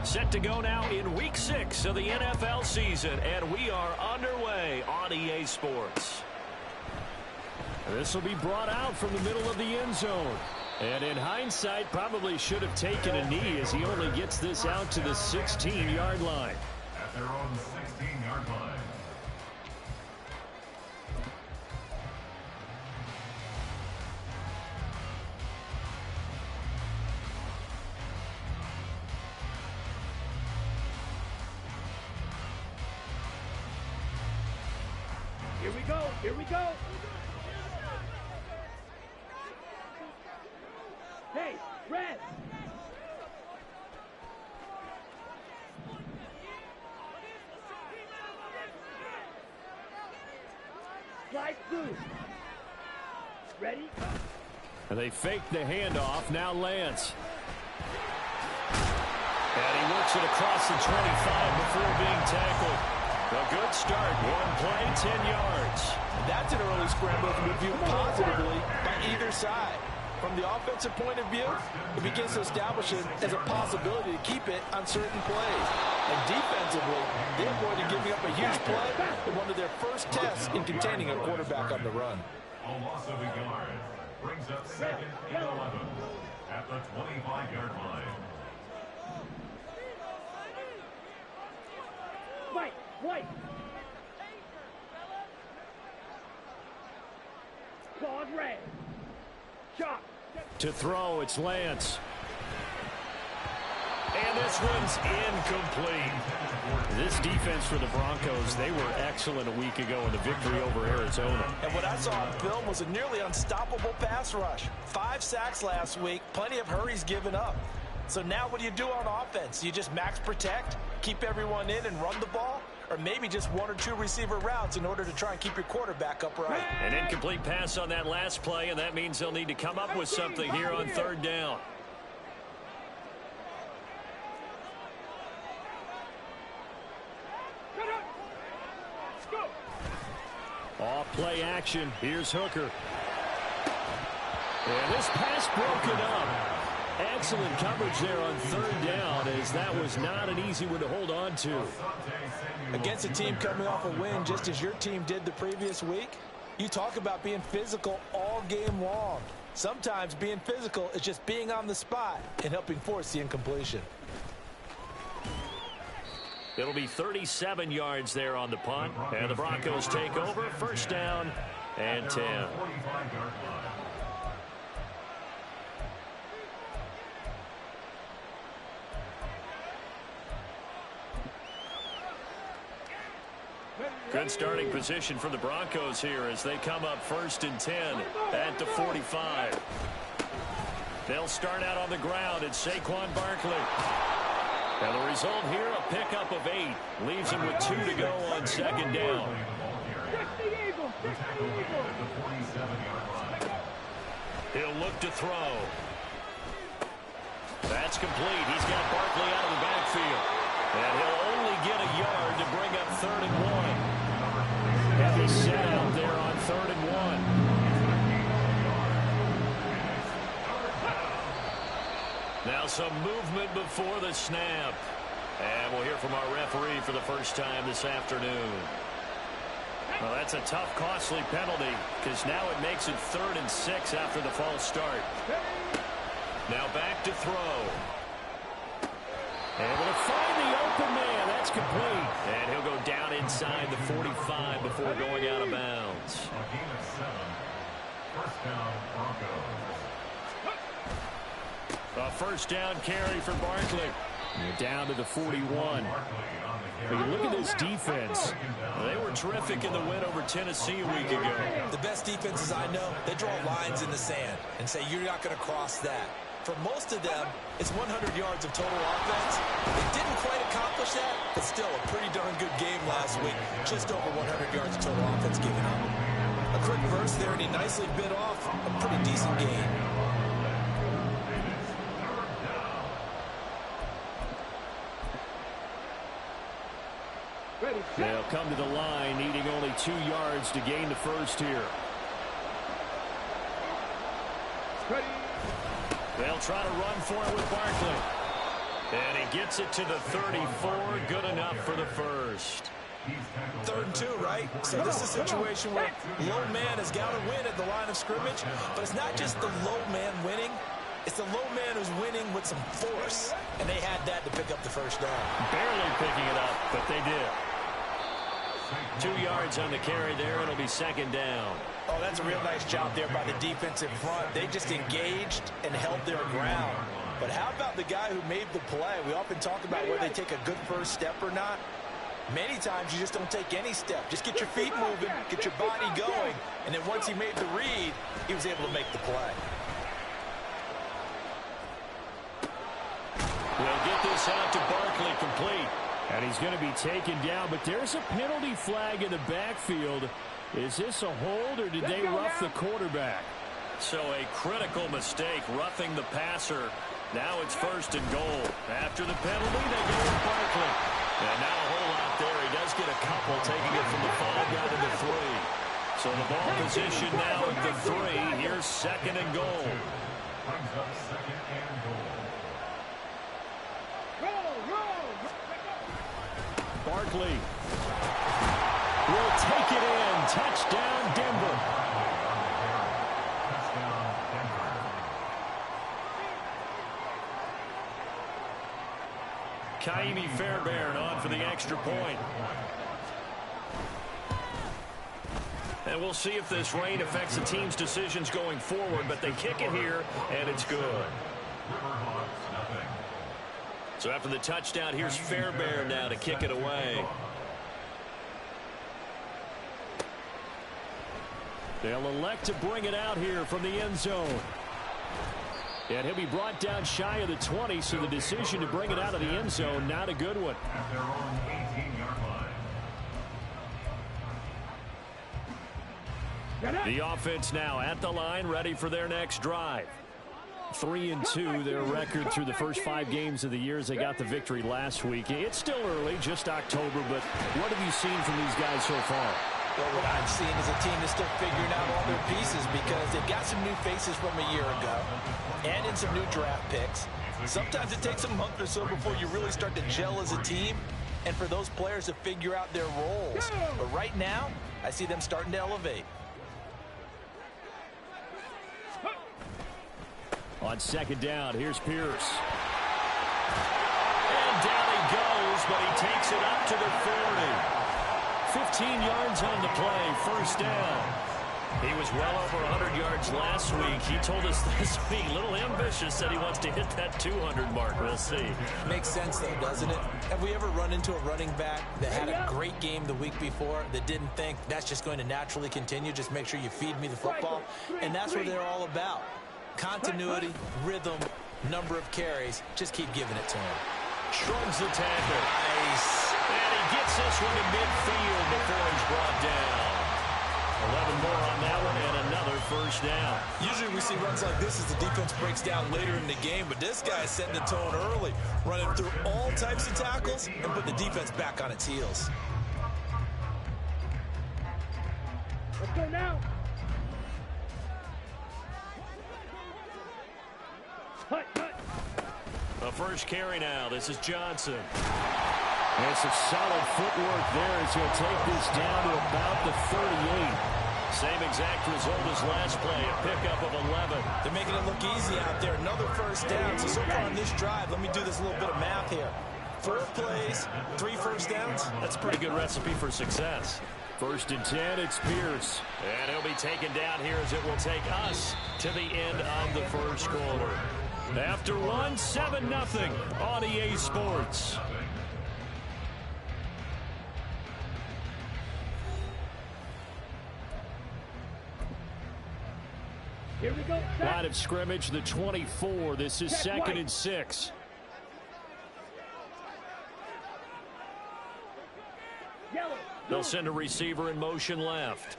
Set to go now in Week 6 of the NFL season, and we are underway on EA Sports. This will be brought out from the middle of the end zone. And in hindsight, probably should have taken a knee as he only gets this out to the 16-yard line. At their own 16-yard line. Here we go. Here we go. Hey, red. Slide through. Ready? And they fake the handoff. Now Lance. And he works it across the 25 before being tackled. A good start. One play, 10 yards. And that's an early scramble that would be viewed positively by either side. From the offensive point of view, it begins to establish it as a possibility to keep it on certain plays. And defensively, they avoided giving up a huge play in one of their first tests in containing a quarterback on the run. A loss of a yard brings up 2nd and 11 at the 25-yard line. White. Claude red. Chop. To throw, it's Lance. And this one's incomplete. This defense for the Broncos, they were excellent a week ago in the victory over Arizona. And what I saw on film was a nearly unstoppable pass rush. 5 sacks last week, plenty of hurries given up. So now what do you do on offense? You just max protect, keep everyone in and run the ball? Or maybe just 1 or 2 receiver routes in order to try and keep your quarterback upright. An incomplete pass on that last play, and that means they'll need to come up with something here on 3rd down. Off play action. Here's Hooker. And this pass broken up. Excellent coverage there on 3rd down, as that was not an easy one to hold on to. Against a team coming off a win just as your team did the previous week, you talk about being physical all game long. Sometimes being physical is just being on the spot and helping force the incompletion. It'll be 37 yards there on the punt, and the Broncos take over. 1st down and 10. Good starting position for the Broncos here as they come up 1st and 10 at the 45. They'll start out on the ground at Saquon Barkley. And the result here, a pickup of 8. Leaves him with 2 to go on 2nd down. He'll look to throw. That's complete. He's got Barkley out of the backfield. And he'll only get a yard to bring up 3rd and 1. Heavy set out there on 3rd and 1. Now some movement before the snap. And we'll hear from our referee for the first time this afternoon. Well, that's a tough, costly penalty because now it makes it 3rd and 6 after the false start. Now back to throw. Able to find the open man. That's complete. And he'll go down inside the 45 before going out of bounds. A gain of 7. 1st down, Broncos. A 1st down carry for Barkley. Down to the 41. But you look at this defense. They were terrific in the win over Tennessee a week ago. The best defenses I know, they draw lines in the sand and say you're not going to cross that. For most of them, it's 100 yards of total offense. They didn't quite accomplish that, but still a pretty darn good game last week. Just over 100 yards of total offense given up. A quick verse there, and he nicely bit off a pretty decent gain. They'll come to the line, needing only 2 yards to gain the 1st here. They'll try to run for it with Barkley. And he gets it to the 34. Good enough for the first. 3rd and 2, right? So this is a situation where low man has got to win at the line of scrimmage, but it's not just the low man winning. It's the low man who's winning with some force, and they had that to pick up the first down. Barely picking it up, but they did. 2 yards on the carry there. It'll be 2nd down. Oh, that's a real nice job there by the defensive front. They just engaged and held their ground. But how about the guy who made the play? We often talk about whether they take a good first step or not. Many times you just don't take any step. Just get your feet moving, get your body going, and then once he made the read, he was able to make the play. We'll get this out to Barkley, complete. And he's going to be taken down, but there's a penalty flag in the backfield. Is this a hold, or did they rough the quarterback? So a critical mistake, roughing the passer. Now it's 1st and goal. After the penalty, they go with Barkley. And now a whole lot there. He does get a couple, taking it from the 5 down to the 3. So the ball position now at the 3. Here's 2nd and goal. Brings up 2nd and goal. Barkley will take it in. Touchdown, Denver. Touchdown, Denver. Kaimi Fairbairn on for the extra point. And we'll see if this rain affects the team's decisions going forward, but they kick it here, and it's good. Riverhawks, nothing. So after the touchdown, here's Fairbairn now to kick it away. They'll elect to bring it out here from the end zone. And he'll be brought down shy of the 20, so the decision to bring it out of the end zone, not a good one. At their own 18-yard line. The offense now at the line, ready for their next drive. 3-2, their record through the first 5 games of the year as they got the victory last week. It's still early, just October, but what have you seen from these guys so far? Well, what I've seen is a team that's still figuring out all their pieces because they've got some new faces from a year ago and in some new draft picks. Sometimes it takes a month or so before you really start to gel as a team and for those players to figure out their roles. But right now, I see them starting to elevate. On 2nd down, here's Pierce. And down he goes, but he takes it up to the 40. 15 yards on the play, 1st down. He was well over 100 yards last week. He told us this week, a little ambitious, said he wants to hit that 200 mark. We'll see. Makes sense, though, doesn't it? Have we ever run into a running back that had a great game the week before that didn't think that's just going to naturally continue? Just make sure you feed me the football. And that's what they're all about. Continuity, rhythm, number of carries. Just keep giving it to him. Shrugs the tackle. Nice. And he gets this one to midfield before he's brought down. 11 more on that one and another 1st down. Usually we see runs like this as the defense breaks down later in the game, but this guy is setting the tone early, running through all types of tackles and put the defense back on its heels. Let's go now. Hut, hut. The first carry now. This is Johnson. And some solid footwork there as he'll take this down to about the 38. Same exact result as last play, a pickup of 11. They're making it look easy out there. Another 1st down. So far on this drive, let me do this little bit of math here. 4 plays, 3 1st downs. That's a pretty good recipe for success. 1st and 10, it's Pierce. And he'll be taken down here as it will take us to the end of the 1st quarter. After one, 7-0 on EA Sports. Here we go. Line of scrimmage, the 24. This is 2nd and 6. Yellow. They'll send a receiver in motion left.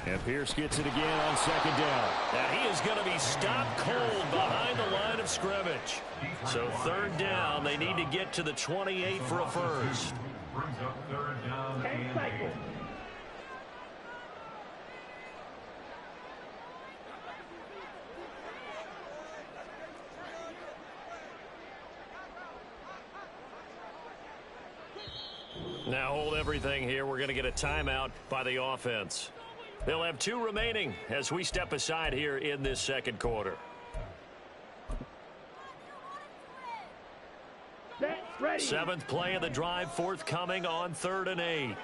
And Pierce gets it again on 2nd down. And he is going to be stopped cold behind the line of scrimmage. So 3rd down, they need to get to the 28 for a 1st. Brings up 3rd down And and cycle. Now hold everything here. We're going to get a timeout by the offense. They'll have 2 remaining as we step aside here in this second quarter. Set, ready. 7th play of the drive forthcoming on 3rd and 8.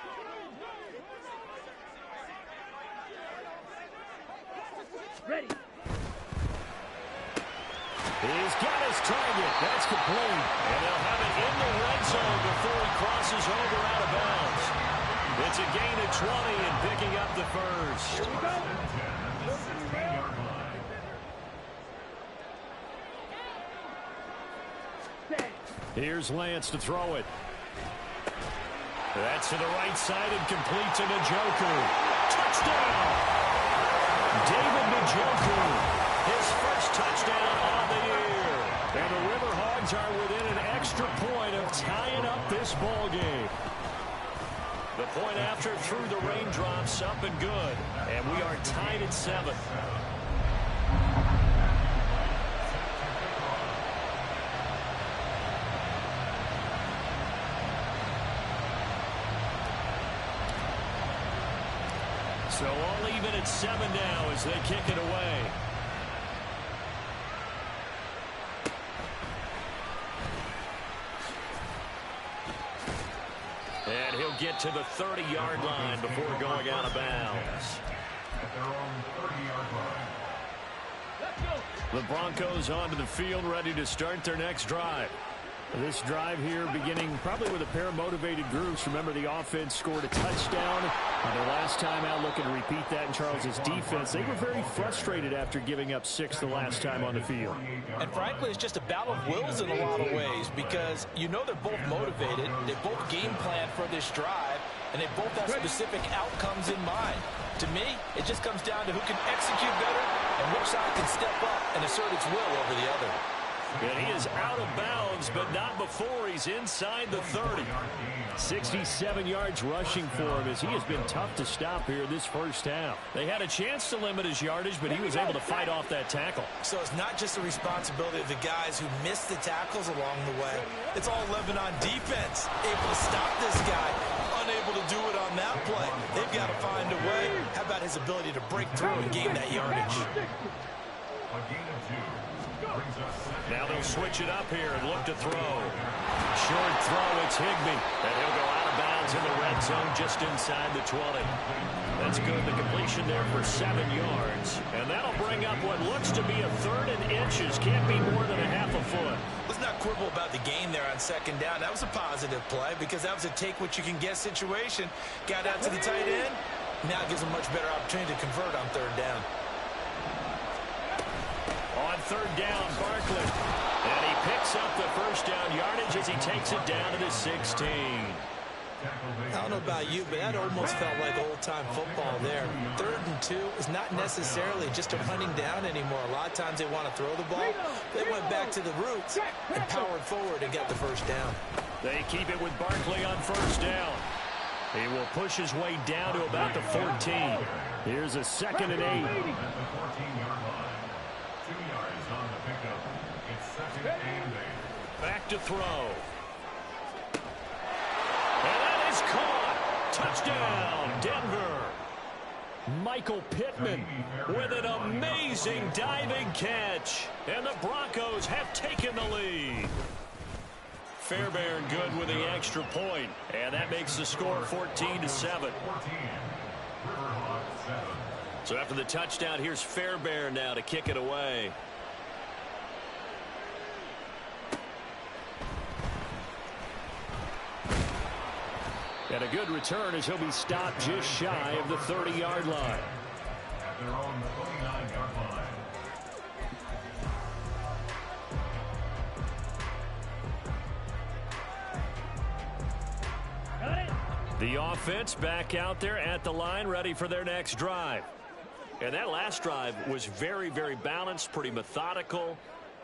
Ready. He's got his target. That's complete. And they'll have it in the red zone before he crosses over out of bounds. It's a gain of 20 and picking up the first. Here we go. Set. Here's Lance to throw it. That's to the right side and complete to Njoku. Touchdown! David Njoku, his first touchdown on the year. And the River Hogs are within an extra point of tying up this ball game. The point after through the raindrops, up and good. And we are tied at 7. So all even at 7 now as they kick it away. And he'll get to the 30-yard line before going out of bounds. At their own 30-yard line. Let's go. The Broncos onto the field, ready to start their next drive. This drive here beginning probably with a pair of motivated groups. Remember, the offense scored a touchdown. Their last time out, looking to repeat that in Charles's defense. They were very frustrated after giving up 6 the last time on the field. And frankly, it's just a battle of wills in a lot of ways because you know they're both motivated. They both game plan for this drive, and they both have specific outcomes in mind. To me, it just comes down to who can execute better and which side can step up and assert its will over the other. And he is out of bounds, but not before he's inside the 30. 67 yards rushing for him as he has been tough to stop here this first half. They had a chance to limit his yardage, but he was able to fight off that tackle. So it's not just the responsibility of the guys who missed the tackles along the way. It's all 11 on defense, able to stop this guy, unable to do it on that play. They've got to find a way. How about his ability to break through and gain that yardage? A gain of 2. Now they'll switch it up here and look to throw. Short throw, it's Higbee. And he'll go out of bounds in the red zone just inside the 20. That's good. The completion there for 7 yards. And that'll bring up what looks to be a 3rd and inches. Can't be more than a half a foot. Let's not quibble about the gain there on 2nd down. That was a positive play because that was a take-what-you-can-get situation. Got out to the tight end. Now it gives a much better opportunity to convert on 3rd down. On 3rd down, Barkley. And he picks up the first down yardage as he takes it down to the 16. I don't know about you, but that almost felt like old-time football there. 3rd and 2 is not necessarily just a hunting down anymore. A lot of times they want to throw the ball. They went back to the roots and powered forward and got the first down. They keep it with Barkley on 1st down. He will push his way down to about the 14. Here's a 2nd and 8. At the 14-yard line. 2 yards on the pickup. It's 2nd and 8. Back to throw. And that is caught. Touchdown, Denver. Michael Pittman With an amazing diving catch. And the Broncos have taken the lead. Fairbairn good with the extra point. And that makes the score 14-7. 14. Riverhawk 7. So after the touchdown, here's Fairbairn now to kick it away. And a good return as he'll be stopped just shy of the 30-yard line. At their own 29-yard line. Got it. The offense back out there at the line, ready for their next drive. And that last drive was very, very balanced, pretty methodical.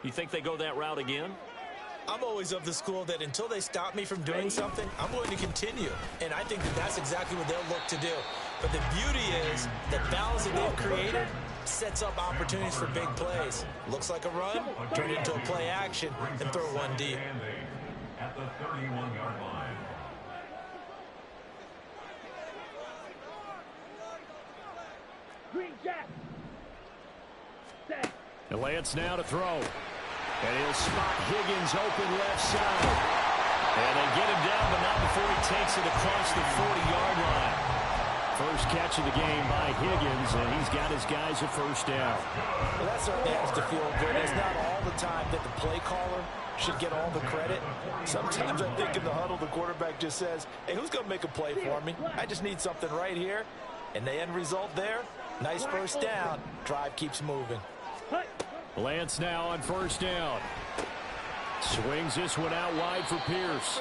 You think they go that route again? I'm always of the school that until they stop me from doing something, I'm going to continue. And I think that that's exactly what they'll look to do. But the beauty is the balance that they've created sets up opportunities for big plays. Looks like a run, turn it into a play action, and throw one deep. At the 31-yard line. Green jack. Set. And Lance now to throw. And he'll spot Higgins open left side. And they get him down, but not before he takes it across the 40-yard line. First catch of the game by Higgins, and he's got his guys a first down. Well, that certainly has to feel good. It's not all the time that the play caller should get all the credit. Sometimes I think in the huddle, the quarterback just says, hey, who's going to make a play for me? I just need something right here. And the end result there, nice first down. Drive keeps moving. Lance now on first down. Swings this one out wide for Pierce.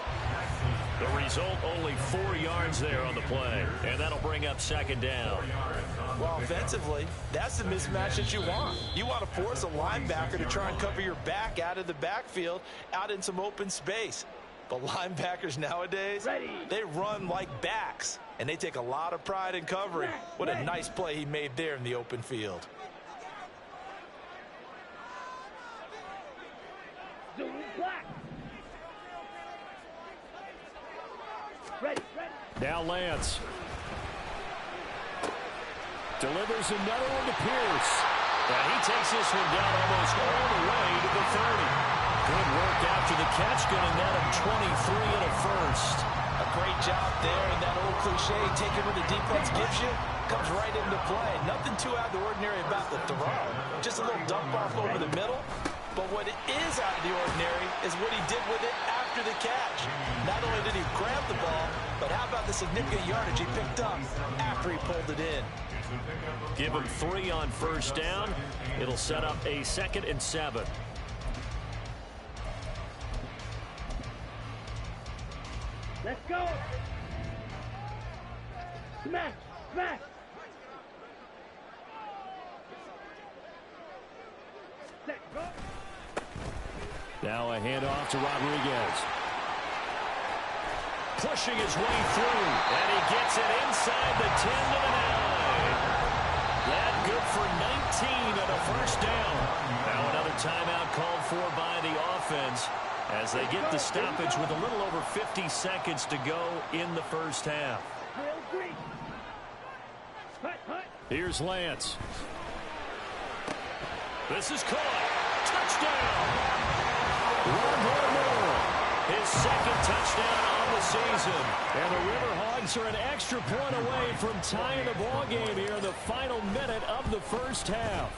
The result, only 4 yards there on the play. And that'll bring up second down. Well, offensively, that's the mismatch that you want. You want to force a linebacker to try and cover your back out of the backfield, out in some open space. But linebackers nowadays, they run like backs, and they take a lot of pride in covering. What a nice play he made there in the open field. Now Lance. Delivers another one to Pierce. And he takes this one down almost all the way to the 30. Good work after the catch. Going to net him 23 and a first. A great job there, and that old cliche, taking what the defense gives you, comes right into play. Nothing too out of the ordinary about the throw. Just a little dump off over the middle. But what is out of the ordinary is what he did with it after the catch. Not only did he grab the ball, but how about the significant yardage he picked up after he pulled it in? Give him 3 on first down. It'll set up a 2nd and 7. Let's go. Smash, smash. Set, go. Now a handoff to Rodriguez. Pushing his way through, and he gets it inside the 10 to the 9. That good for 19 and a first down. Now another timeout called for by the offense as they get the stoppage with a little over 50 seconds to go in the first half. Here's Lance. This is caught. Touchdown. One more. His 2nd touchdown on the season. And the Riverhogs are an extra point away from tying the ball game here in the final minute of the first half.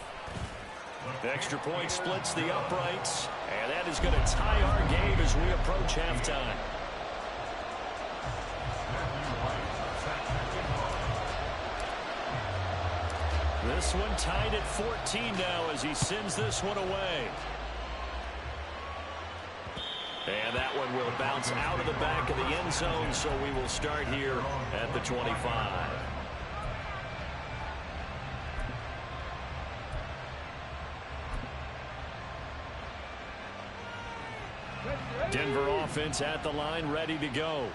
The extra point splits the uprights, and that is going to tie our game as we approach halftime. This one tied at 14 now as he sends this one away. And that one will bounce out of the back of the end zone, so we will start here at the 25. Denver offense at the line, ready to go.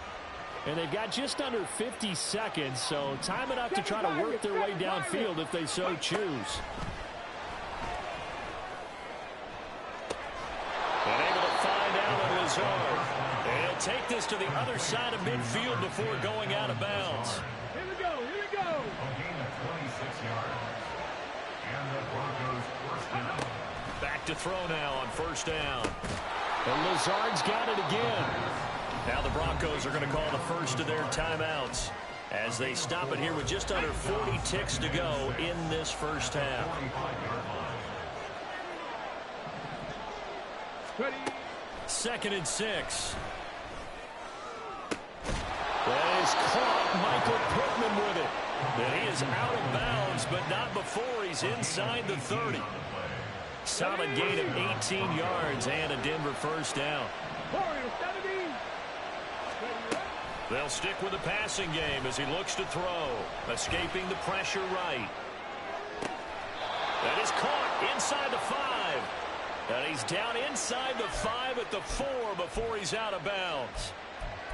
And they've got just under 50 seconds, so time enough to try to work their way downfield if they so choose. And able to find Alan Lazard. And he'll take this to the other side of midfield before going out of bounds. Here we go, here we go. A gain of 26 yards. And the Broncos first down. Back to throw now on first down. And Lazard's got it again. Now the Broncos are going to call the first of their timeouts as they stop it here with just under 40 ticks to go in this first half. 2nd and 6. That is caught. Michael Pittman with it. And he is out of bounds, but not before he's inside the 30. Solid gain of 18 yards and a Denver first down. They'll stick with the passing game as he looks to throw. Escaping the pressure right. That is caught inside the 5. And he's down inside the 5 at the 4 before he's out of bounds.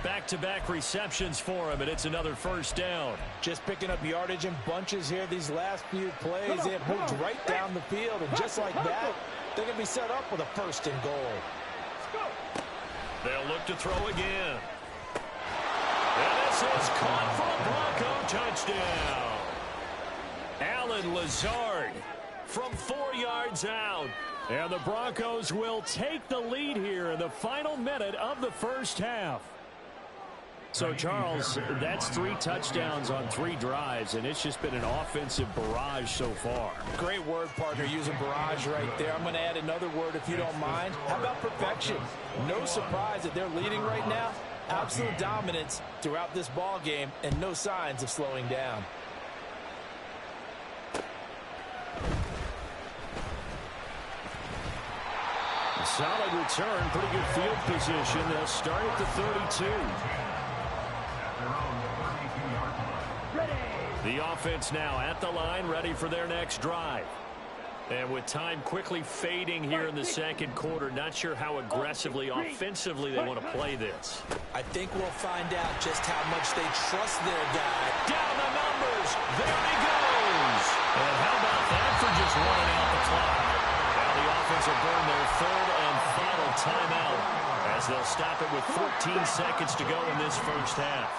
Back-to-back receptions for him, and it's another first down. Just picking up yardage in bunches here these last few plays. They have moved right down the field, and just like that, they're going to be set up with a 1st and goal. They'll look to throw again. And this is caught for a Bronco touchdown. Allen Lazard from 4 yards out. And the Broncos will take the lead here in the final minute of the first half. So, Charles, that's 3 touchdowns on 3 drives, and it's just been an offensive barrage so far. Great word, partner, using barrage right there. I'm going to add another word if you don't mind. How about perfection? No surprise that they're leading right now. Absolute dominance throughout this ball game and no signs of slowing down. Solid return, pretty good field position. They'll start at the 32. The offense now at the line, ready for their next drive. And with time quickly fading here in the second quarter, not sure how aggressively, offensively they want to play this. I think we'll find out just how much they trust their guy. Down the numbers. There he goes. And how about that for just running out the clock? Now the offense will burn their third and final timeout as they'll stop it with 14 seconds to go in this first half.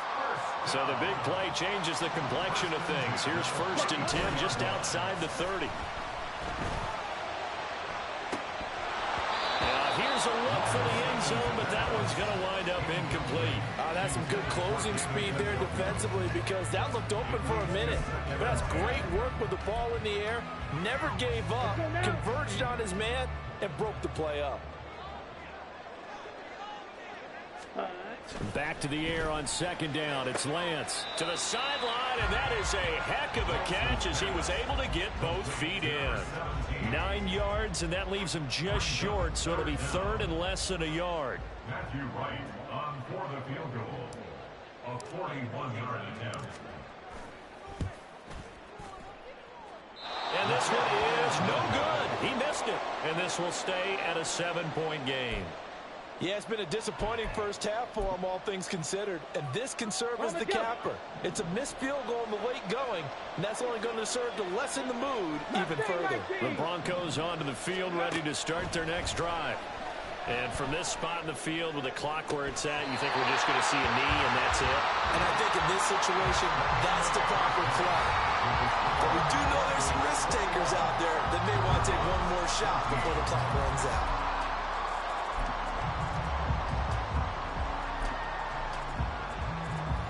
So the big play changes the complexion of things. Here's 1st and 10 just outside the 30. Here's a look for the end zone, but that one's going to wind up incomplete. That's some good closing speed there defensively because that looked open for a minute. But that's great work with the ball in the air. Never gave up, converged on his man, and broke the play up. Back to the air on 2nd down. It's Lance. To the sideline, and that is a heck of a catch as he was able to get both feet in. 9 yards, and that leaves him just short, so it'll be 3rd and less than a yard. Matthew Wright on for the field goal. A 41-yard attempt. And this one is no good. He missed it. And this will stay at a 7-point game. Yeah, it's been a disappointing first half for them, all things considered. And this can serve as the capper. It's a missed field goal in the late going, and that's only going to serve to lessen the mood even further. The Broncos onto the field, ready to start their next drive. And from this spot in the field with the clock where it's at, you think we're just going to see a knee and that's it? And I think in this situation, that's the proper play. But we do know there's some risk takers out there that may want to take one more shot before the clock runs out.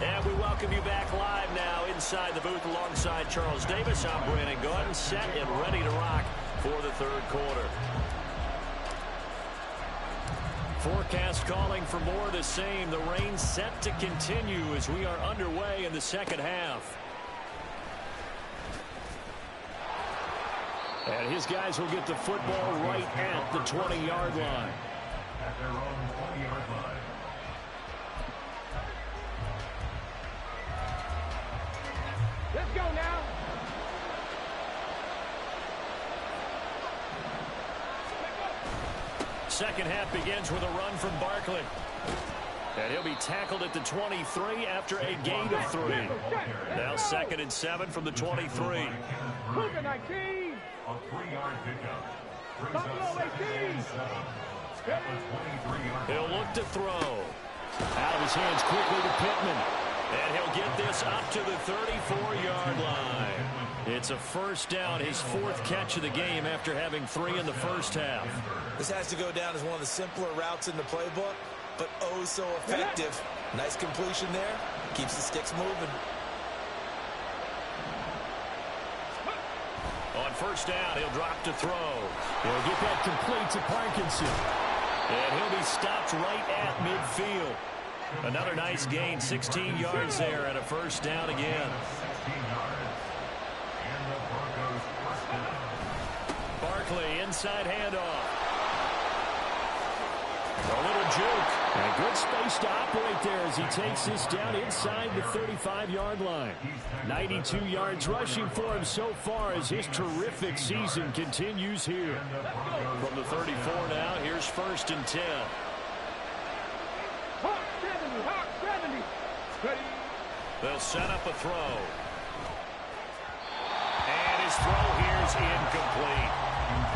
And we welcome you back live now inside the booth alongside Charles Davis. I'm Brandon Gaudin, set and ready to rock for the 3rd quarter. Forecast calling for more of the same. The rain set to continue as we are underway in the second half. And his guys will get the football right at the 20-yard line. At their own 20-yard line. Let's go now. Second half begins with a run from Barkley. And he'll be tackled at the 23 after a gain of 3. Now 2nd and 7 from the 23. Cougar 19. A 3-yard pickup. Buffalo 18. He'll look to throw. Out of his hands quickly to Pittman. And he'll get this up to the 34-yard line. It's a 1st down, his 4th catch of the game after having 3 in the first half. This has to go down as one of the simpler routes in the playbook, but oh so effective. Nice completion there. Keeps the sticks moving. On 1st down, he'll drop to throw. He'll get that complete to Parkinson. And he'll be stopped right at midfield. Another nice gain, 16 yards there, and a 1st down again. Barkley, inside handoff. A little juke. And good space to operate there as he takes this down inside the 35-yard line. 92 yards rushing for him so far as his terrific season continues here. From the 34 now, here's 1st and 10. Hawk 70. Ready. They'll set up a throw. And his throw here is incomplete.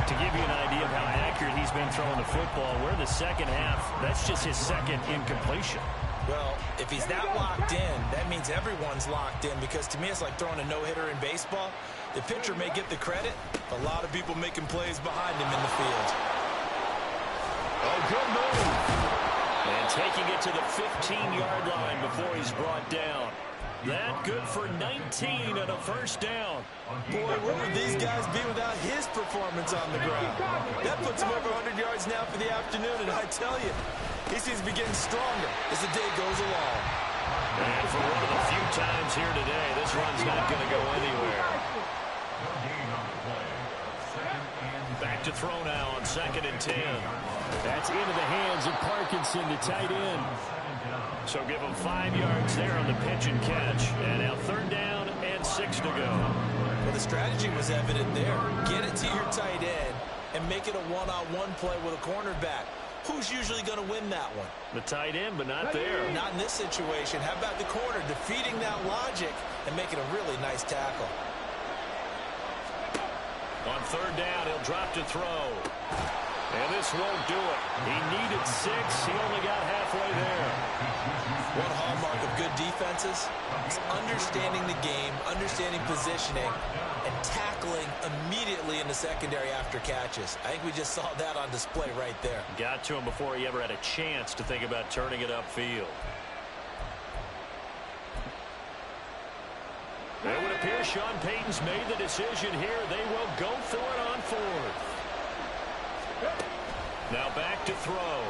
To give you an idea of how accurate he's been throwing the football, we're in the second half. That's just his 2nd incompletion. Well, if he's that locked in, that means everyone's locked in, because to me it's like throwing a no-hitter in baseball. The pitcher may get the credit, but a lot of people making plays behind him in the field. Oh, good move. And taking it to the 15-yard line before he's brought down. That good for 19 and a first down. Boy, where would these guys be without his performance on the ground? That puts him over 100 yards now for the afternoon, and I tell you, he seems to be getting stronger as the day goes along. And for one of the few times here today, this run's not going to go anywhere. Back to throw now on 2nd and 10. That's into the hands of Parkinson, the tight end. So give him 5 yards there on the pitch and catch. And now 3rd down and 6 to go. Well, the strategy was evident there. Get it to your tight end and make it a one-on-one play with a cornerback. Who's usually going to win that one? The tight end, but not there. Not in this situation. How about the corner defeating that logic and making a really nice tackle? On 3rd down, he'll drop to throw. And this won't do it. He needed 6. He only got halfway there. One hallmark of good defenses is understanding the game, understanding positioning, and tackling immediately in the secondary after catches. I think we just saw that on display right there. Got to him before he ever had a chance to think about turning it upfield. It would appear Sean Payton's made the decision here. They will go for it on 4th. Now back to throw.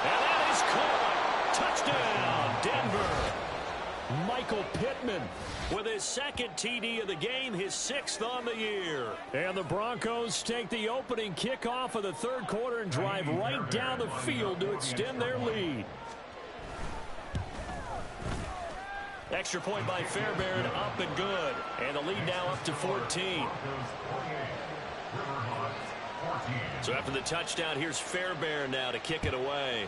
And that is caught. Touchdown, Denver. Michael Pittman With his 2nd TD of the game, his 6th on the year. And the Broncos take the opening kickoff of the 3rd quarter and drive right down the field to extend their lead. Extra point by Fairbairn, up and good. And the lead now up to 14. So after the touchdown, here's Fairbairn now to kick it away.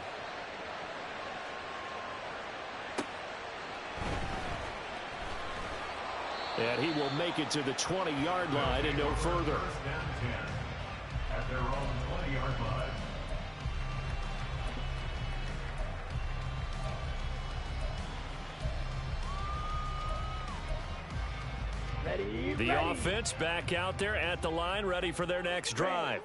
And he will make it to the 20-yard line and no further. At their own 20-yard line. The offense back out there at the line, ready for their next drive.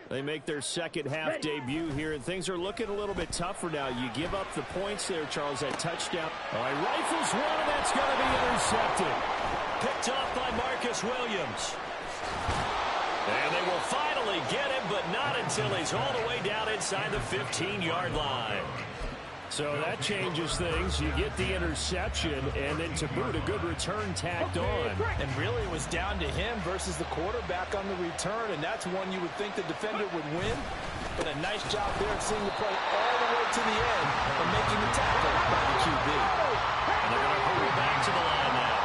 They make their second half debut here, and things are looking a little bit tougher now. You give up the points there, Charles, that touchdown. All right, rifles one, and that's going to be intercepted. Picked off by Marcus Williams. And they will finally get him, but not until he's all the way down inside the 15-yard line. So that changes things. You get the interception, and then to boot, a good return tacked on. And really it was down to him versus the quarterback on the return, and that's one you would think the defender would win. But a nice job there of seeing the play all the way to the end and making the tackle by the QB. And they're going to hurry back to the line now.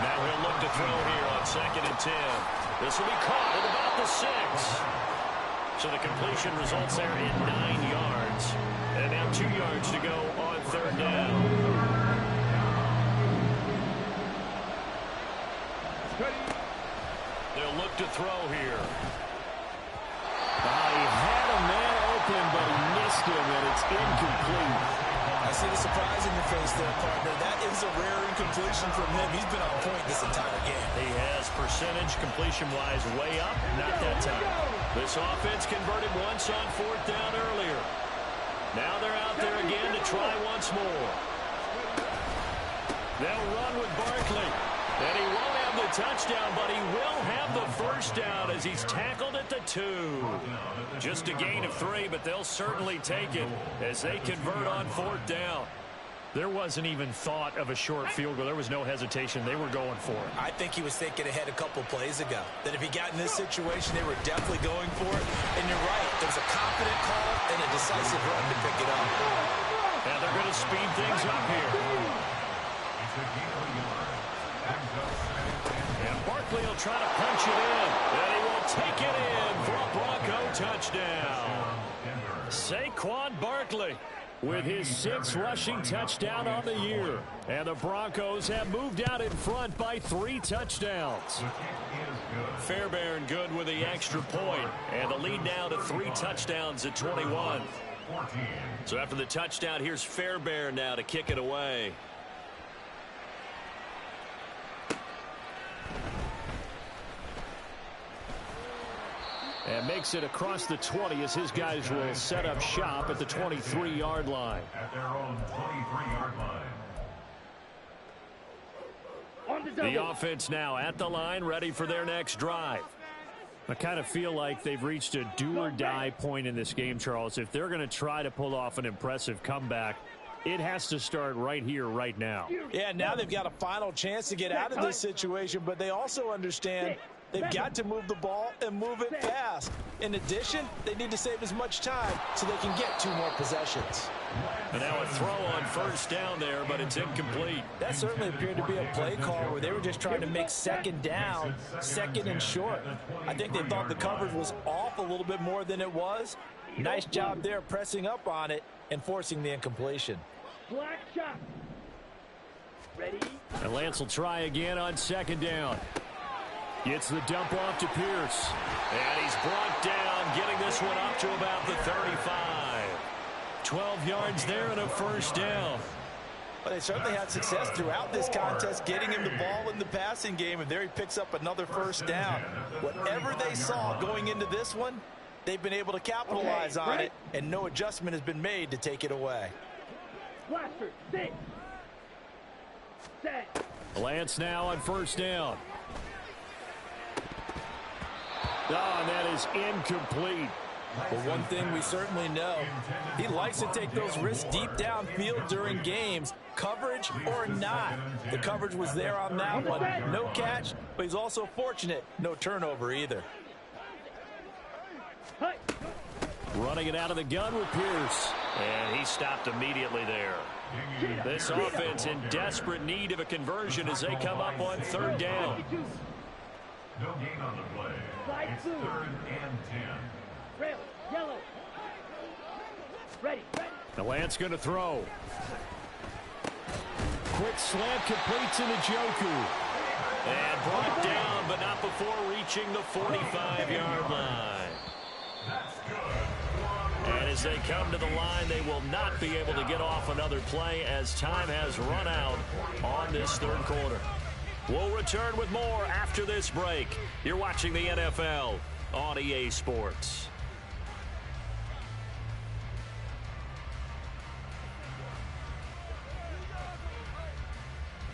Now he'll look to throw here on 2nd and 10. This will be caught at about the 6. So the completion results there in 9 yards. And now 2 yards to go on 3rd down. They'll look to throw here. He had a man open, but he missed him, and it's incomplete. I see the surprise in your face there, partner. That is a rare incompletion from him. He's been on point this entire game. He has percentage completion-wise way up. Not that time. This offense converted once on 4th down earlier. Now they're out there again to try once more. They'll run with Barkley. And he won't have the touchdown, but he will have the first down as he's tackled at the 2. Just a gain of 3, but they'll certainly take it as they convert on 4th down. There wasn't even thought of a short field goal. There was no hesitation. They were going for it. I think he was thinking ahead a couple plays ago. That if he got in this situation, they were definitely going for it. And you're right. There's a confident call and a decisive run to pick it up. And they're going to speed things up here. And Barkley will try to punch it in. And he will take it in for a Bronco touchdown. Saquon Barkley with his 6th rushing touchdown on the year. And the Broncos have moved out in front by 3 touchdowns. Fairbairn good with the extra point, and the lead now to 3 touchdowns at 21. So after the touchdown, here's Fairbairn now to kick it away. And makes it across the 20 as his guys will set up shop at the 23-yard line. At their own 23-yard line. The offense now at the line, ready for their next drive. I kind of feel like they've reached a do-or-die point in this game, Charles. If they're going to try to pull off an impressive comeback, it has to start right here, right now. Yeah, now they've got a final chance to get out of this situation, but they also understand they've got to move the ball and move it fast. In addition, they need to save as much time so they can get 2 more possessions. And now a throw on first down there, but it's incomplete. That certainly appeared to be a play call where they were just trying to make second down, second and short. I think they thought the coverage was off a little bit more than it was. Nice job there pressing up on it and forcing the incompletion. Black shot. Ready? And Lance will try again on second down. Gets the dump off to Pierce. And he's brought down, getting this one up to about the 35. 12 yards there and a first down. Well, they certainly had success throughout this contest, getting him the ball in the passing game, and there he picks up another first down. Whatever they saw going into this one, they've been able to capitalize on it, and no adjustment has been made to take it away. Blaster, 6. Set. Lance now on first down. Oh, and that is incomplete. But one thing we certainly know, he likes to take those risks deep downfield during games, coverage or not. The coverage was there on that one. No catch, but he's also fortunate. No turnover either. Running it out of the gun with Pierce. And he stopped immediately there. This offense in desperate need of a conversion as they come up on third down. No gain on the play. It's 3rd and 10. Red, yellow. Ready. The Lance going to throw. Quick slant completes into Njoku. And brought down, but not before reaching the 45-yard line. That's good. And as they come to the line, they will not be able to get off another play as time has run out on this third quarter. We'll return with more after this break. You're watching the NFL on EA Sports.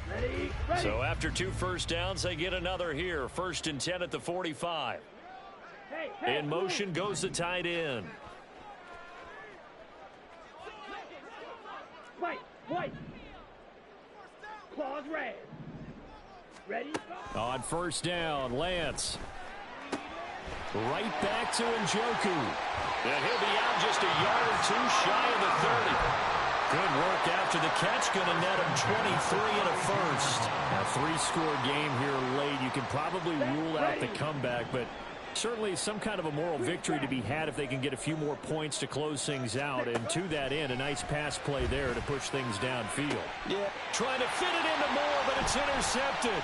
Ready. So after 2 first downs, they get another here. 1st and 10 at the 45. Hey, In motion goes the tight end. White. Claws red. Ready? On first down, Lance. Right back to Njoku. And he'll be out just a yard or 2 shy of the 30. Good work after the catch. Going to net him 23 and a first. A 3-score game here late. You can probably rule out the comeback, but certainly some kind of a moral victory to be had if they can get a few more points to close things out. And to that end, a nice pass play there to push things downfield. Yeah, trying to fit it into Moore, but it's intercepted.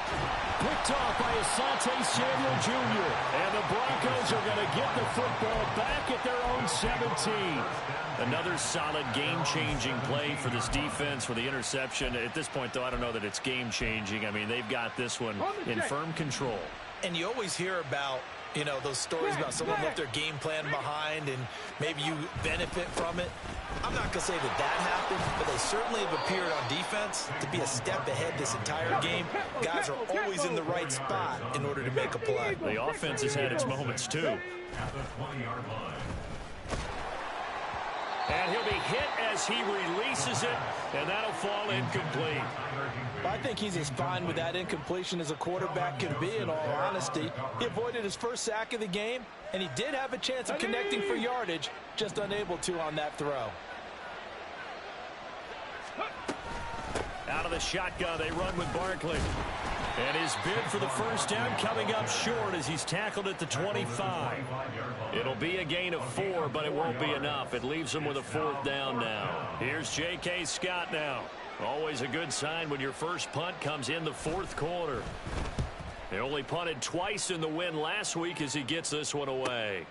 Picked off by Asante Samuel Jr. And the Broncos are going to get the football back at their own 17. Another solid game-changing play for this defense with the interception. At this point, though, I don't know that it's game-changing. I mean, they've got this one in firm control. And you always hear about, you know, those stories about someone left their game plan behind and maybe you benefit from it. I'm not going to say that happened, but they certainly have appeared on defense to be a step ahead this entire game. Guys are always in the right spot in order to make a play. The offense has had its moments, too. At the 20-yard line. And he'll be hit as he releases it, and that'll fall incomplete. I think he's as fine with that incompletion as a quarterback can be, in all honesty. He avoided his first sack of the game, and he did have a chance of connecting for yardage, just unable to on that throw. Out of the shotgun, they run with Barkley. And his bid for the first down coming up short as he's tackled at the 25. It'll be a gain of 4, but it won't be enough. It leaves him with a 4th down now. Here's J.K. Scott now. Always a good sign when your first punt comes in the 4th quarter. He only punted twice in the win last week as he gets this one away.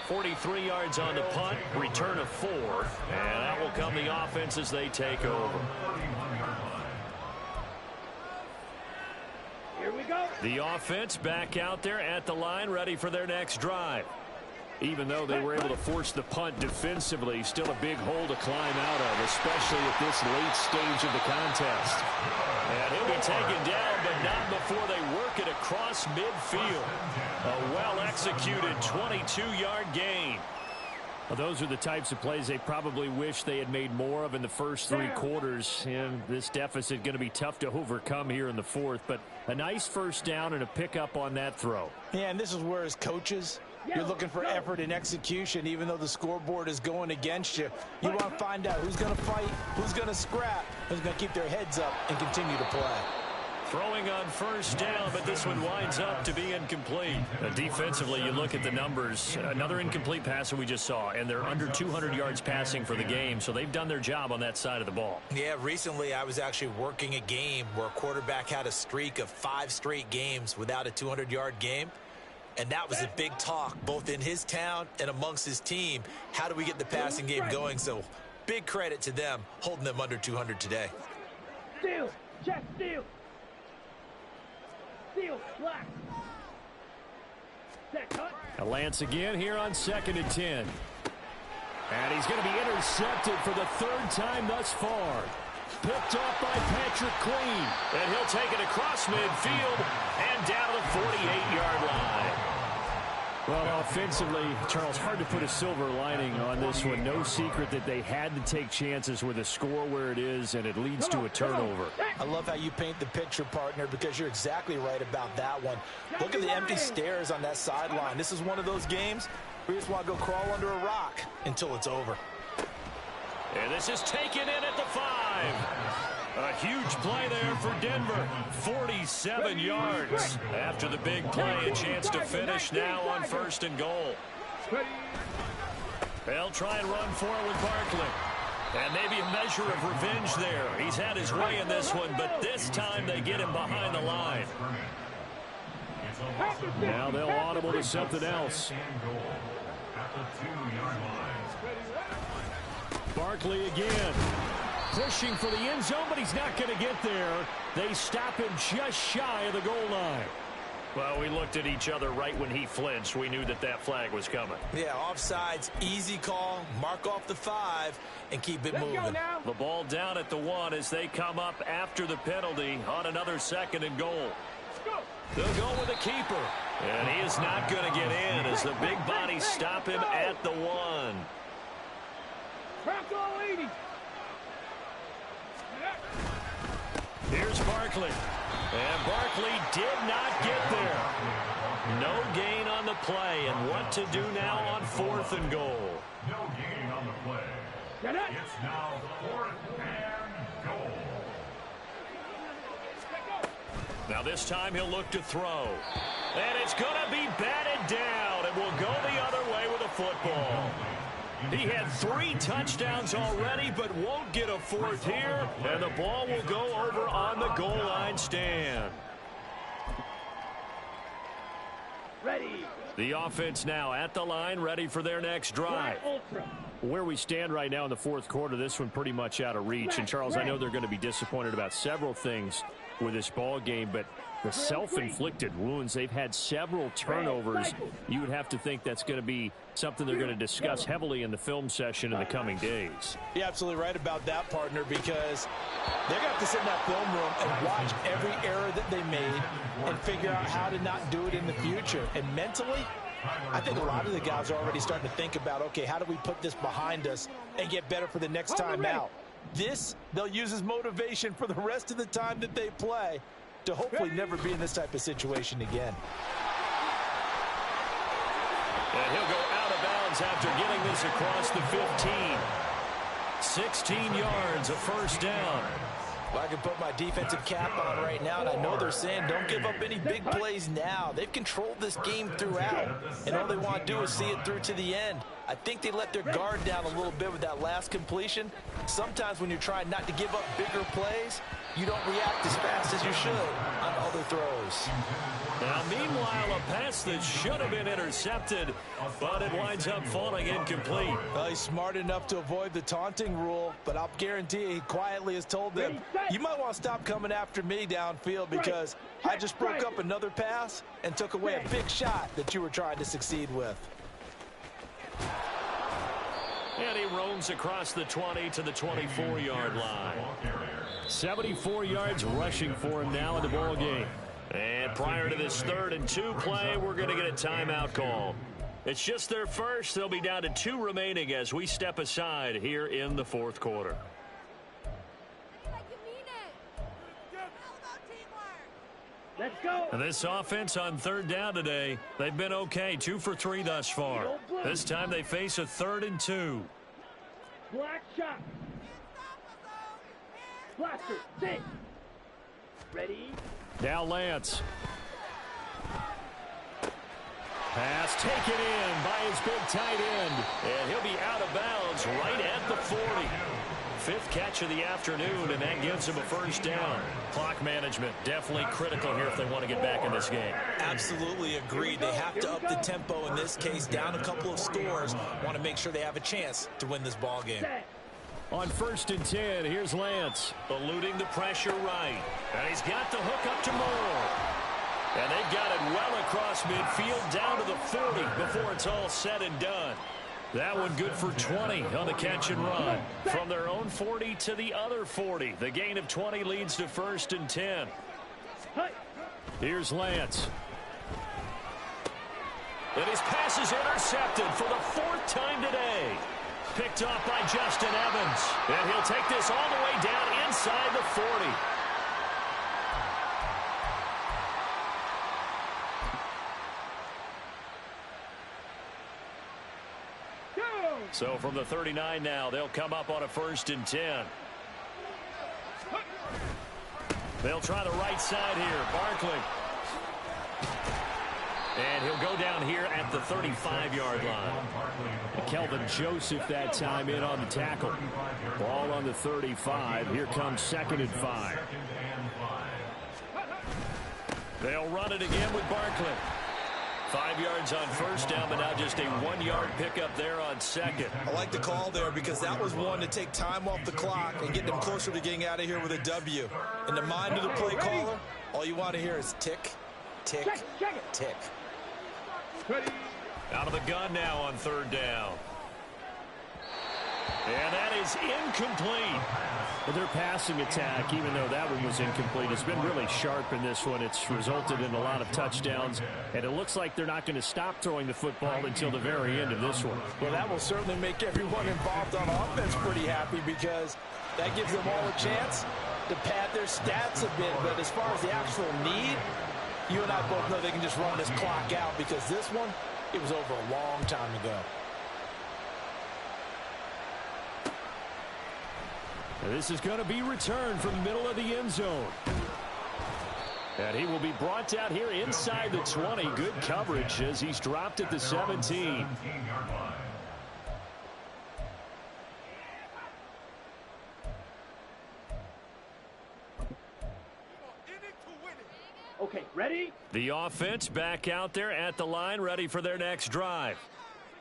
.43 yards on the punt, return of 4, and that will come the offense as they take over. Here we go. The offense back out there at the line, ready for their next drive. Even though they were able to force the punt defensively, still a big hole to climb out of, especially at this late stage of the contest. And he'll be taken down, but not before they work it across midfield. A well-executed 22-yard gain. Well, those are the types of plays they probably wish they had made more of in the first 3 quarters. And this deficit going to be tough to overcome here in the 4th. But a nice first down and a pickup on that throw. Yeah, and this is where as coaches, you're looking for effort and execution. Even though the scoreboard is going against you, you want to find out who's going to fight, who's going to scrap, who's going to keep their heads up and continue to play. Throwing on first down, but this one winds up to be incomplete. Defensively, you look at the numbers. Another incomplete pass that we just saw, and they're under 200 yards passing for the game, so they've done their job on that side of the ball. Yeah, recently I was actually working a game where a quarterback had a streak of 5 straight games without a 200-yard game. And that was a big talk, both in his town and amongst his team. How do we get the passing game going? So big credit to them, holding them under 200 today. Steal. Check. Steal. Steal. Black. Set. Cut. A Lance again here on 2nd and 10. And he's going to be intercepted for the 3rd time thus far. Picked off by Patrick Queen. And he'll take it across midfield and down to the 48-yard line. Well, offensively, Charles, hard to put a silver lining on this one. No secret that they had to take chances with a score where it is, and it leads to a turnover. I love how you paint the picture, partner, because you're exactly right about that one. Look at the empty stairs on that sideline. This is one of those games where you just want to go crawl under a rock until it's over. And this is taken in at the 5. A huge play there for Denver. 47 yards. After the big play, a chance to finish now on 1st and goal. They'll try and run for it with Barkley. And maybe a measure of revenge there. He's had his way in this one, but this time they get him behind the line. Now they'll audible to something else. Barkley again. Pushing for the end zone, but he's not going to get there. They stop him just shy of the goal line. Well, we looked at each other right when he flinched. We knew that that flag was coming. Yeah, offsides, easy call, mark off the 5, and keep it moving. The ball down at the 1 as they come up after the penalty on another 2nd and goal. They'll go with a keeper. And he is not going to get in as the big bodies stop him at the 1. Bronco 80. Here's Barkley. And Barkley did not get there. No gain on the play. And what to do now on 4th and goal. No gain on the play. It's now 4th and goal. Now this time he'll look to throw. And it's going to be batted down. And will go the other way with a football. He had 3 touchdowns already, but won't get a 4th here. And the ball will go over on the goal line stand. Ready. The offense now at the line, ready for their next drive. Where we stand right now in the 4th quarter, this one pretty much out of reach. And, Charles, I know they're going to be disappointed about several things with this ball game, but the self-inflicted wounds, they've had several turnovers. You would have to think that's going to be something they're going to discuss heavily in the film session in the coming days. You're absolutely right about that, partner, because they're going to have to sit in that film room and watch every error that they made and figure out how to not do it in the future. And mentally, I think a lot of the guys are already starting to think about, okay, how do we put this behind us and get better for the next time out? This, they'll use as motivation for the rest of the time that they play to hopefully never be in this type of situation again. And he'll go out of bounds after getting this across the 15. 16 yards, a first down. Well, I can put my defensive cap on right now, and I know they're saying don't give up any big plays now. They've controlled this game throughout, and all they want to do is see it through to the end. I think they let their guard down a little bit with that last completion. Sometimes when you're trying not to give up bigger plays, you don't react as fast as you should on other throws. Now, meanwhile, a pass that should have been intercepted, but it winds up falling incomplete. Well, he's smart enough to avoid the taunting rule, but I'll guarantee you he quietly has told them, you might want to stop coming after me downfield because I just broke up another pass and took away a big shot that you were trying to succeed with. And he roams across the 20 to the 24-yard line. 74 yards rushing for him now in the ball game. And prior to this 3rd and 2 play, we're going to get a timeout call. It's just their first. They'll be down to 2 remaining as we step aside here in the 4th quarter. Let's go. And this offense on 3rd down today, they've been okay, 2 for 3 thus far. This time they face a 3rd and 2. Black shot. Blaster, sit. Ready? Now Lance. Pass taken in by his big tight end. And he'll be out of bounds right at the 40. 5th catch of the afternoon, and that gives him a first down. Clock management definitely critical here if they want to get back in this game. Absolutely agreed. They have to up the tempo in this case, down a couple of scores. Want to make sure they have a chance to win this ball game. On 1st and 10, here's Lance. Eluding the pressure right. And he's got the hook up to Moore. And they've got it well across midfield down to the 40 before it's all said and done. That one good for 20 on the catch and run. From their own 40 to the other 40. The gain of 20 leads to 1st and 10. Here's Lance. And his pass is intercepted for the 4th time today. Picked off by Justin Evans. And he'll take this all the way down inside the 40. So from the 39 now, they'll come up on a 1st and 10. They'll try the right side here. Barkley. And he'll go down here at the 35-yard line. Kelvin Joseph that time in on the tackle. Ball on the 35. Here comes 2nd and 5. They'll run it again with Barkley. 5 yards on first down, but now just a 1-yard pickup there on 2nd. I like the call there because that was one to take time off the clock and get them closer to getting out of here with a W. In the mind of the play caller, all you want to hear is tick, tick, tick. Out of the gun now on 3rd down. And that is incomplete. But their passing attack, even though that one was incomplete, has been really sharp in this one. It's resulted in a lot of touchdowns, and it looks like they're not going to stop throwing the football until the very end of this one. Well, that will certainly make everyone involved on offense pretty happy because that gives them all a chance to pad their stats a bit. But as far as the actual need, you and I both know they can just run this clock out because this one, it was over a long time ago. This is going to be returned from the middle of the end zone. And he will be brought down here inside the 20. Good coverage as he's dropped at the 17. Okay, ready? The offense back out there at the line, ready for their next drive.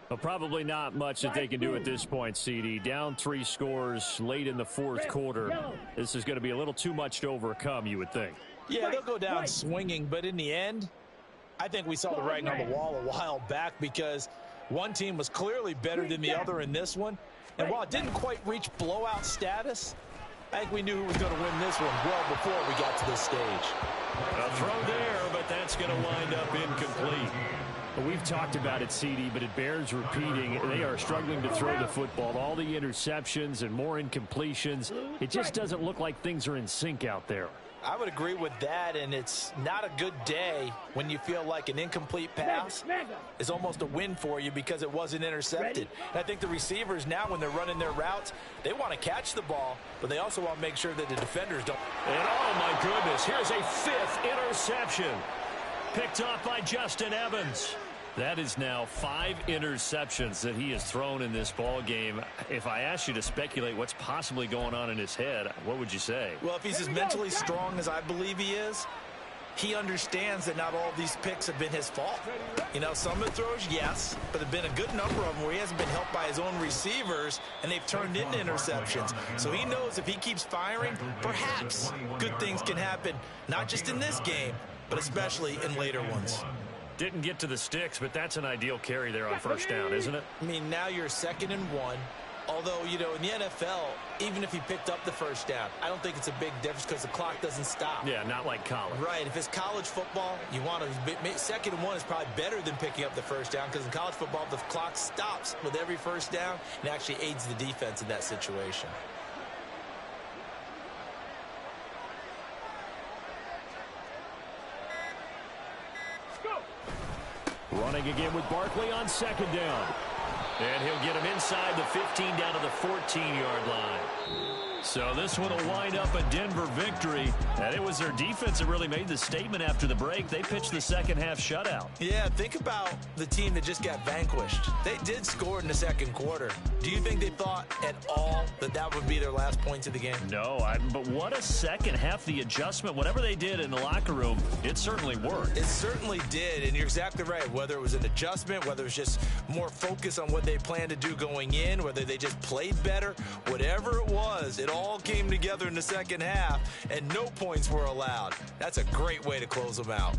Well, probably not much that they can do at this point, CD. Down 3 scores late in the 4th quarter. This is going to be a little too much to overcome, you would think. Yeah, they'll go down swinging, but in the end, I think we saw the writing on the wall a while back because one team was clearly better than the other in this one. And while it didn't quite reach blowout status, I think we knew who was going to win this one well before we got to this stage. A throw there, but that's going to wind up incomplete. Well, we've talked about it, CD, but it bears repeating. They are struggling to throw the football. All the interceptions and more incompletions. It just doesn't look like things are in sync out there. I would agree with that, and it's not a good day when you feel like an incomplete pass is almost a win for you because it wasn't intercepted. And I think the receivers now, when they're running their routes, they want to catch the ball, but they also want to make sure that the defenders don't. And oh my goodness, here's a 5th interception. Picked off by Justin Evans. That is now 5 interceptions that he has thrown in this ball game. If I asked you to speculate what's possibly going on in his head, what would you say? Well, if he's as mentally strong as I believe he is, he understands that not all of these picks have been his fault. You know, some of the throws, yes, but there have been a good number of them where he hasn't been helped by his own receivers, and they've turned into interceptions. So he knows if he keeps firing, perhaps good things can happen, not just in this game, but especially in later ones. Didn't get to the sticks, but that's an ideal carry there on first down, isn't it? I mean, now you're 2nd and 1. Although, you know, in the NFL, even if he picked up the first down, I don't think it's a big difference because the clock doesn't stop. Yeah, not like college. Right. If it's college football, you want to 2nd and 1 is probably better than picking up the first down because in college football, the clock stops with every first down and actually aids the defense in that situation. Running again with Barkley on 2nd down. And he'll get him inside the 15 down to the 14-yard line. So this one will wind up a Denver victory. And it was their defense that really made the statement after the break. They pitched the second half shutout. Yeah, think about the team that just got vanquished. They did score in the 2nd quarter. Do you think they thought at all that that would be their last points of the game? No, but what a second half. The adjustment, whatever they did in the locker room, it certainly worked. It certainly did, and you're exactly right. Whether it was an adjustment, whether it was just more focus on what they planned to do going in, whether they just played better, whatever it was, it all came together in the second half, and no points were allowed. That's a great way to close them out.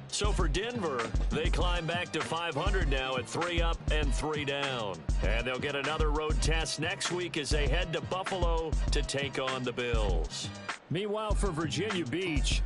So for Denver, they climb back to 500 now at 3 up and 3 down. And they'll get another road test next week as they head to Buffalo to take on the Bills. Meanwhile, for Virginia Beach,